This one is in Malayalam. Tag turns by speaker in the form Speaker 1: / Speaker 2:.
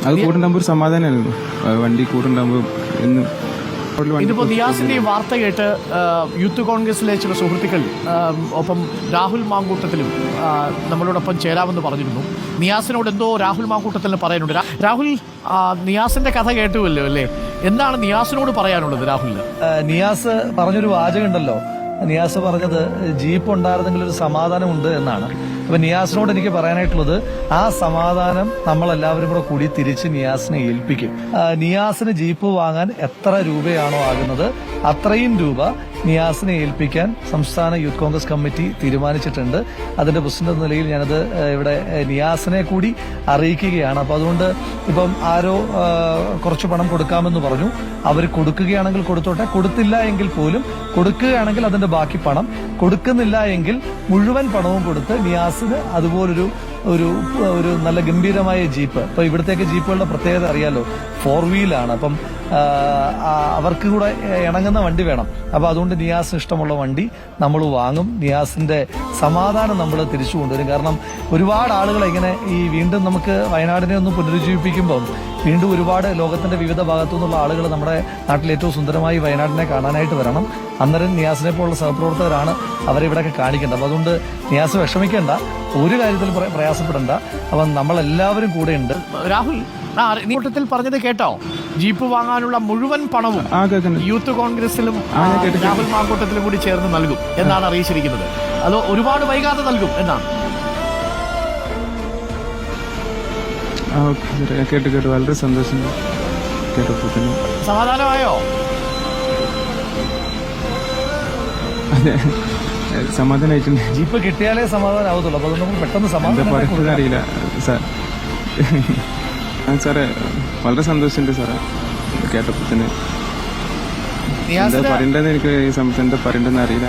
Speaker 1: അത് കൂടുണ്ടാകുമ്പോൾ ഒരു സമാധാനമായിരുന്നു. വണ്ടി കൂടുണ്ടാകുമ്പോൾ എന്ന്
Speaker 2: ഇതിപ്പോ നിയാസിന്റെ ഈ വാർത്ത കേട്ട് യൂത്ത് കോൺഗ്രസിലെ ചില സുഹൃത്തുക്കൾ ഒപ്പം രാഹുൽ മാങ്കൂട്ടത്തിലും നമ്മളോടൊപ്പം ചേരാമെന്ന് പറഞ്ഞിരുന്നു. നിയാസിനോട് എന്തോ രാഹുൽ മാങ്കൂട്ടത്തിന് പറയാനുണ്ട്. രാഹുൽ, നിയാസിന്റെ കഥ കേട്ടുവല്ലോ അല്ലേ? എന്താണ് നിയാസിനോട് പറയാനുള്ളത് രാഹുലിന്?
Speaker 3: നിയാസ് പറഞ്ഞൊരു വാചകമുണ്ടല്ലോ, നിയാസ് പറഞ്ഞത് ജീപ്പ് ഉണ്ടായിരുന്നെങ്കിൽ ഒരു സമാധാനമുണ്ട് എന്നാണ്. അപ്പൊ നിയാസിനോട് എനിക്ക് പറയാനായിട്ടുള്ളത്, ആ സമാധാനം നമ്മളെല്ലാവരും കൂടി തിരിച്ച് നിയാസിനെ ഏൽപ്പിക്കും. നിയാസിന് ജീപ്പ് വാങ്ങാൻ എത്ര രൂപയാണോ ആകുന്നത് അത്രയും രൂപ നിയാസിനെ ഏൽപ്പിക്കാൻ സംസ്ഥാന യൂത്ത് കോൺഗ്രസ് കമ്മിറ്റി തീരുമാനിച്ചിട്ടുണ്ട്. അതിന്റെ പ്രസിഡന്റ് എന്ന നിലയിൽ ഞാനത് ഇവിടെ നിയാസിനെ കൂടി അറിയിക്കുകയാണ്. അപ്പൊ അതുകൊണ്ട് ഇപ്പം ആരോ കുറച്ച് പണം കൊടുക്കാമെന്ന് പറഞ്ഞു. അവർ കൊടുക്കുകയാണെങ്കിൽ കൊടുത്തോട്ടെ, കൊടുത്തില്ല എങ്കിൽ പോലും കൊടുക്കുകയാണെങ്കിൽ അതിന്റെ ബാക്കി പണം, കൊടുക്കുന്നില്ല എങ്കിൽ മുഴുവൻ പണവും കൊടുത്ത് നിയാസിന് അതുപോലൊരു ഒരു നല്ല ഗംഭീരമായ ജീപ്പ്. ഇപ്പൊ ഇവിടത്തേക്ക് ജീപ്പുകളുടെ പ്രത്യേകത അറിയാലോ, 4 വീലാണ്. അപ്പം അവർക്ക് കൂടെ ഇണങ്ങുന്ന വണ്ടി വേണം. അപ്പൊ അതുകൊണ്ട് നിയാസിന് ഇഷ്ടമുള്ള വണ്ടി നമ്മൾ വാങ്ങും. നിയാസിന്റെ സമാധാനം നമ്മൾ തിരിച്ചു കൊണ്ടുവരും. കാരണം ഒരുപാട് ആളുകളെ ഇങ്ങനെ വീണ്ടും നമുക്ക് വയനാടിനെ ഒന്ന് പുനരുജ്ജീവിപ്പിക്കുമ്പോൾ വീണ്ടും ഒരുപാട് ലോകത്തിന്റെ വിവിധ ഭാഗത്തു നിന്നുള്ള ആളുകൾ നമ്മുടെ നാട്ടിൽ ഏറ്റവും സുന്ദരമായി വയനാടിനെ കാണാനായിട്ട് വരണം. അന്നേരം നിയാസിനെ പോലുള്ള സഹപ്രവർത്തകരാണ് അവരെ ഇവിടെയൊക്കെ കാണിക്കേണ്ടത്. അപ്പൊ അതുകൊണ്ട് നിയാസ് വിഷമിക്കേണ്ട, ഒരു കാര്യത്തിൽ പ്രയാസപ്പെടേണ്ട. അപ്പം നമ്മളെല്ലാവരും കൂടെയുണ്ട്.
Speaker 2: രാഹുൽ, നീട്ടത്തിൽ പറഞ്ഞത് കേട്ടോ? ജീപ്പ് വാങ്ങാനുള്ള മുഴുവൻ പണവും യൂത്ത് കോൺഗ്രസിലും രാഹുൽ മാങ്കൂട്ടത്തിലും കൂടി ചേർന്ന് നൽകും എന്നാണ് അറിയിച്ചിരിക്കുന്നത്. അതോ ഒരുപാട് വൈകാതെ നൽകും എന്നാണ്?
Speaker 1: കേട്ട് വളരെ സന്തോഷം.
Speaker 2: സമാധാനമായോ?
Speaker 1: അതെ, സമാധാനമായിട്ടുണ്ട്.
Speaker 3: ജീപ്പ് കിട്ടിയാലേ സമാധാനമാവത്തുള്ളൂ. അപ്പൊ നമുക്ക് പെട്ടെന്ന് സമാധാനം
Speaker 1: അറിയില്ല സാർ. സാറേ വളരെ സന്തോഷമുണ്ട് സാറേ കേട്ടപ്പോ തന്നെ. എന്താ പറയണ്ടെന്ന് എനിക്ക് എന്താ പറയണ്ടെന്ന് അറിയില്ല.